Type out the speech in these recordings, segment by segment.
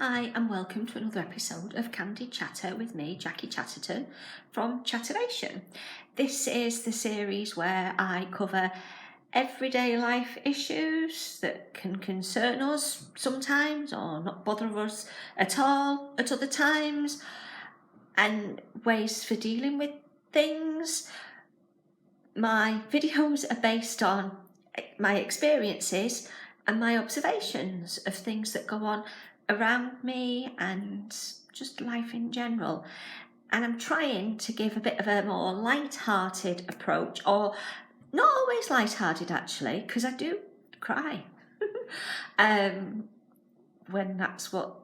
Hi and welcome to another episode of Candid Chatter with me, Jackie Chatterton from Chattervation. This is the series where I cover everyday life issues that can concern us sometimes or not bother us at all at other times, and ways for dealing with things. My videos are based on my experiences and my observations of things that go on around me and just life in general. And I'm trying to give a bit of a more light-hearted approach, or not always light-hearted actually, because I do cry when that's what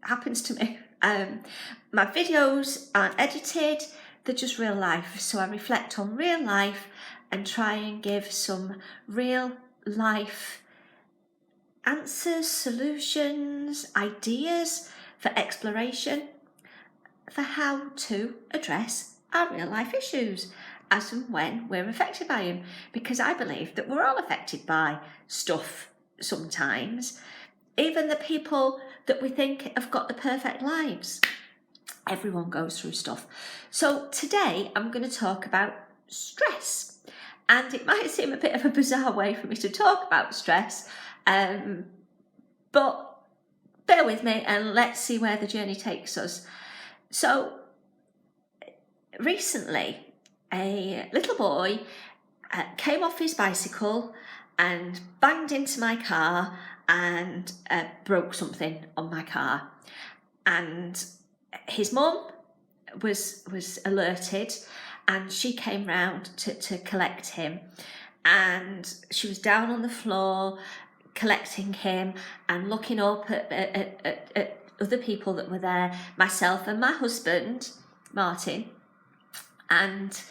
happens to me. My videos aren't edited, they're just real life, so I reflect on real life and try and give some real life answers, solutions, ideas for exploration for how to address our real life issues as and when we're affected by them, because I believe that we're all affected by stuff sometimes, even the people that we think have got the perfect lives. Everyone goes through stuff. So today I'm going to talk about stress, and it might seem a bit of a bizarre way for me to talk about stress, but bear with me and let's see where the journey takes us. So recently a little boy came off his bicycle and banged into my car and broke something on my car, and his mum was alerted and she came round to collect him, and she was down on the floor collecting him and looking up at other people that were there, myself and my husband Martin, and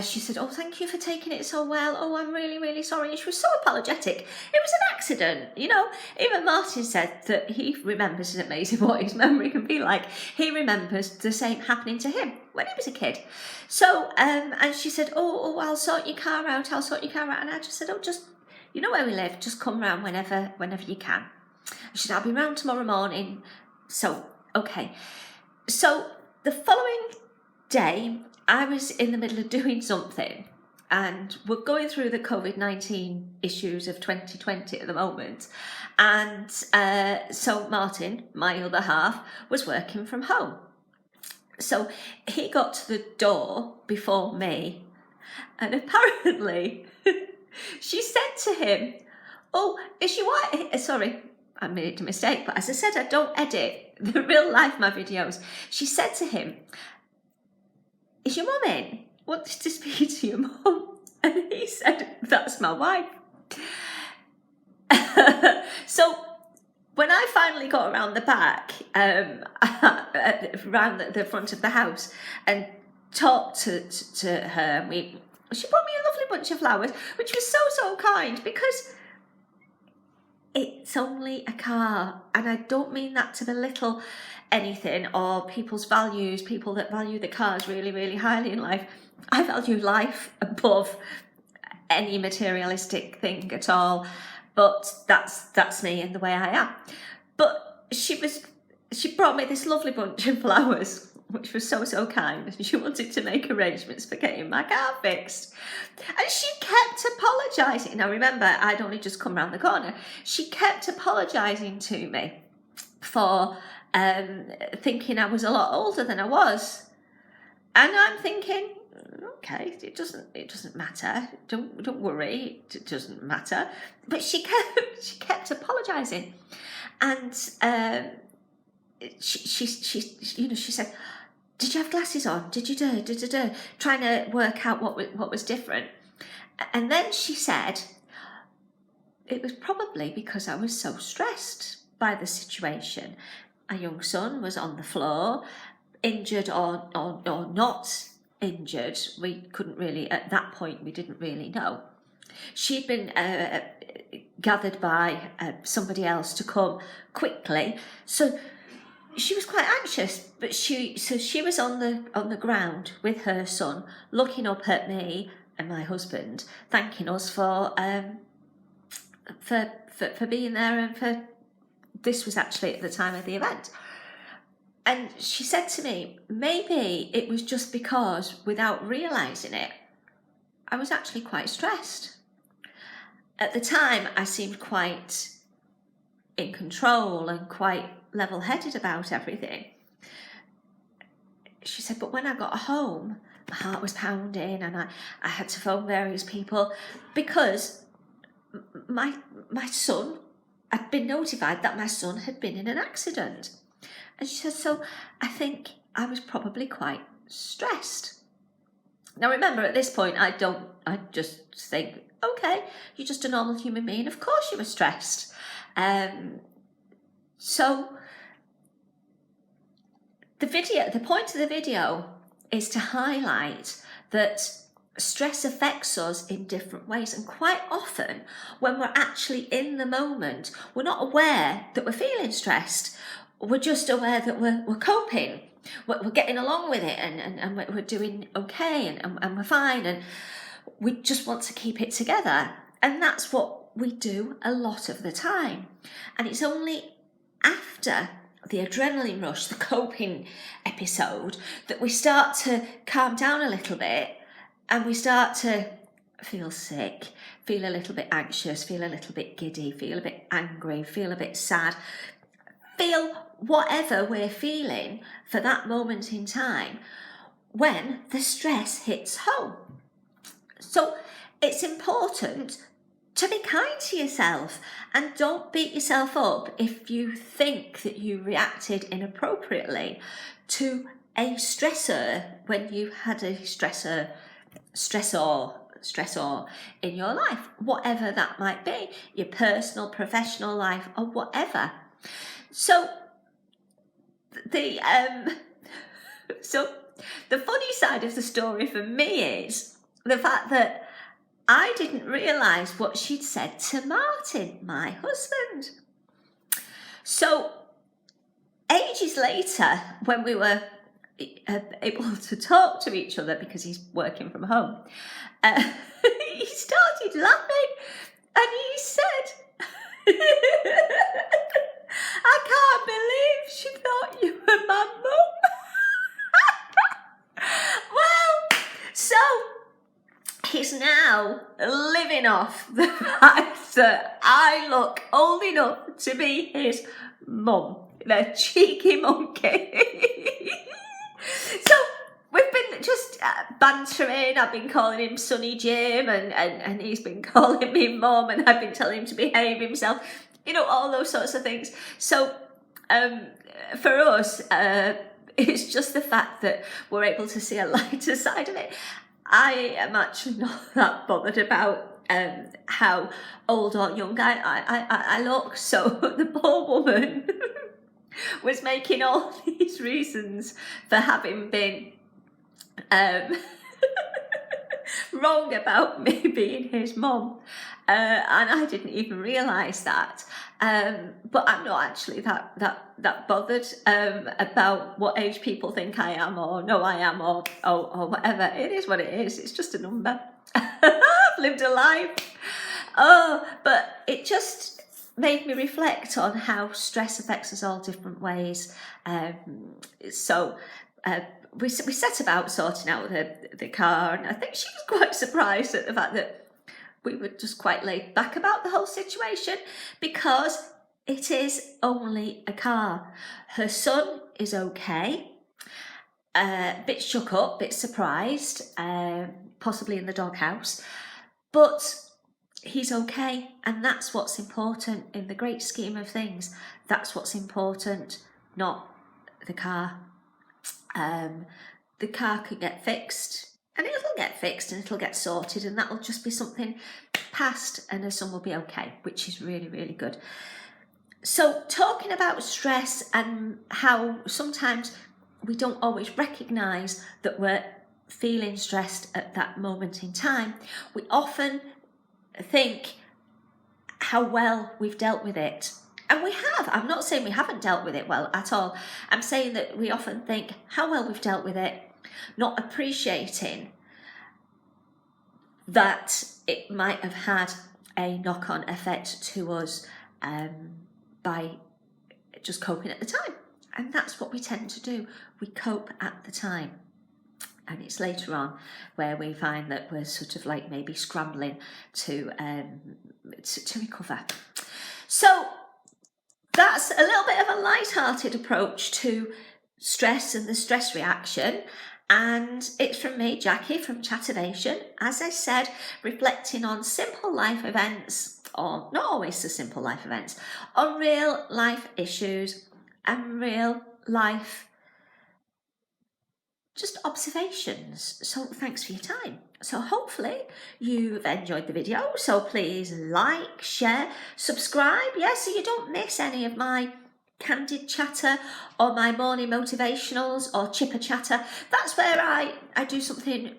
she said, "Oh, thank you for taking it so well. Oh, I'm really, really sorry." And she was so apologetic. It was an accident, you know. Even Martin said that he remembers, it's amazing what his memory can be like. He remembers the same happening to him when he was a kid. So, and she said, oh, I'll sort your car out. And I just said, "Oh, just, you know where we live, just come round whenever you can." She said, "I'll be round tomorrow morning." So, okay. So the following day, I was in the middle of doing something, and we're going through the COVID-19 issues of 2020 at the moment. And so Martin, my other half, was working from home. So he got to the door before me, and apparently she said to him, "Oh, is your wife..." Sorry, I made a mistake, but as I said, I don't edit the real life my videos. She said to him, "Is your mum in? Wanted to speak to your mum." And he said, "That's my wife." So when I finally got around the back, around the front of the house, and talked to her, she brought me a lovely bunch of flowers, which was so kind, because it's only a car, and I don't mean that to belittle anything or people's values, people that value the cars really, really highly in life. I value life above any materialistic thing at all, but that's me and the way I am. But she brought me this lovely bunch of flowers, which was so kind, and she wanted to make arrangements for getting my car fixed. And she kept apologising. Now remember, I'd only just come round the corner. She kept apologising to me for thinking I was a lot older than I was. And I'm thinking, okay, it doesn't matter. Don't worry, it doesn't matter. But she kept apologising, and she said, "Did you have glasses on? Did you do?" Trying to work out what was different. And then she said it was probably because I was so stressed by the situation. A young son was on the floor, injured or not injured. We couldn't really, at that point, we didn't really know. She'd been gathered by somebody else to come quickly, so she was quite anxious. But she was on the ground with her son, looking up at me and my husband, thanking us for being there and for this was actually at the time of the event. And she said to me, maybe it was just because, without realising it, I was actually quite stressed. At the time, I seemed quite in control and quite level-headed about everything. She said, but when I got home, my heart was pounding and I had to phone various people because my son, I'd been notified that my son had been in an accident. And she said, so I think I was probably quite stressed. Now remember, at this point, I just think, okay, you're just a normal human being. Of course you were stressed. So the point of the video is to highlight that stress affects us in different ways, and quite often when we're actually in the moment, we're not aware that we're feeling stressed. We're just aware that we're coping, we're getting along with it, and we're doing okay, and we're fine, and we just want to keep it together. And that's what we do a lot of the time. And it's only after the adrenaline rush, the coping episode, that we start to calm down a little bit, and we start to feel sick, feel a little bit anxious, feel a little bit giddy, feel a bit angry, feel a bit sad, feel whatever we're feeling for that moment in time when the stress hits home. So it's important to be kind to yourself, and don't beat yourself up if you think that you reacted inappropriately to a stressor when you had a stressor in your life, whatever that might be, your personal, professional life, or whatever. So the funny side of the story for me is the fact that I didn't realise what she'd said to Martin, my husband. So ages later, when we were able to talk to each other because he's working from home, he started laughing and he said, I can't believe she thought you were my mum. Well, so he's now living off the fact that I look old enough to be his mum. The cheeky monkey. So we've been just bantering. I've been calling him Sonny Jim, and he's been calling me mum, and I've been telling him to behave himself. You know, all those sorts of things. So for us, it's just the fact that we're able to see a lighter side of it. I am actually not that bothered about how old or young I look. So the poor woman was making all these reasons for having been wrong about me being his mum, and I didn't even realise that. But I'm not actually that bothered about what age people think I am, or know I am, or whatever. It is what it is. It's just a number. I've lived a life. Oh, but it just made me reflect on how stress affects us all different ways. So we set about sorting out the car, and I think she was quite surprised at the fact that we were just quite laid back about the whole situation, because it is only a car. Her son is okay, bit shook up, bit surprised, possibly in the doghouse, but he's okay, and that's what's important in the great scheme of things. That's what's important, not the car. The car could get fixed, and it'll get fixed, and it'll get sorted, and that'll just be something past, and her son will be okay, which is really, really good. So talking about stress and how sometimes we don't always recognise that we're feeling stressed at that moment in time, we often think how well we've dealt with it. And we have. I'm not saying we haven't dealt with it well at all. I'm saying that we often think how well we've dealt with it, not appreciating that it might have had a knock-on effect to us by just coping at the time. And that's what we tend to do. We cope at the time. And it's later on where we find that we're sort of like maybe scrambling to recover. So that's a little bit of a light-hearted approach to stress and the stress reaction. And it's from me, Jackie, from Chattervation. As I said, reflecting on simple life events, or not always so simple life events, on real life issues and real life just observations. So thanks for your time. So hopefully you've enjoyed the video. So please like, share, subscribe, so you don't miss any of my candid chatter or my morning motivationals or chipper chatter. That's where I do something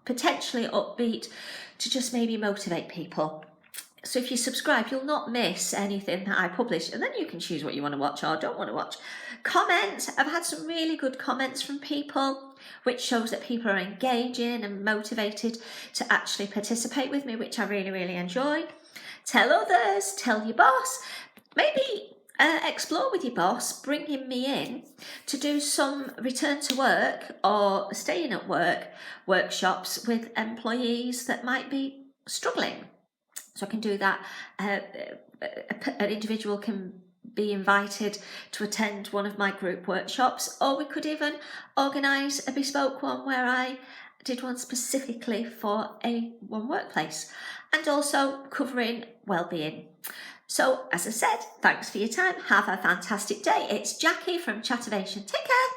potentially upbeat to just maybe motivate people. So if you subscribe, you'll not miss anything that I publish, and then you can choose what you want to watch or don't want to watch. Comments, I've had some really good comments from people, which shows that people are engaging and motivated to actually participate with me, which I really, really enjoy. Tell others, tell your boss, maybe explore with your boss, bringing me in to do some return to work or staying at work workshops with employees that might be struggling. So I can do that. An individual can be invited to attend one of my group workshops, or we could even organise a bespoke one where I did one specifically for one workplace, and also covering well-being. So as I said, thanks for your time. Have a fantastic day. It's Jackie from Chattervation. Take care.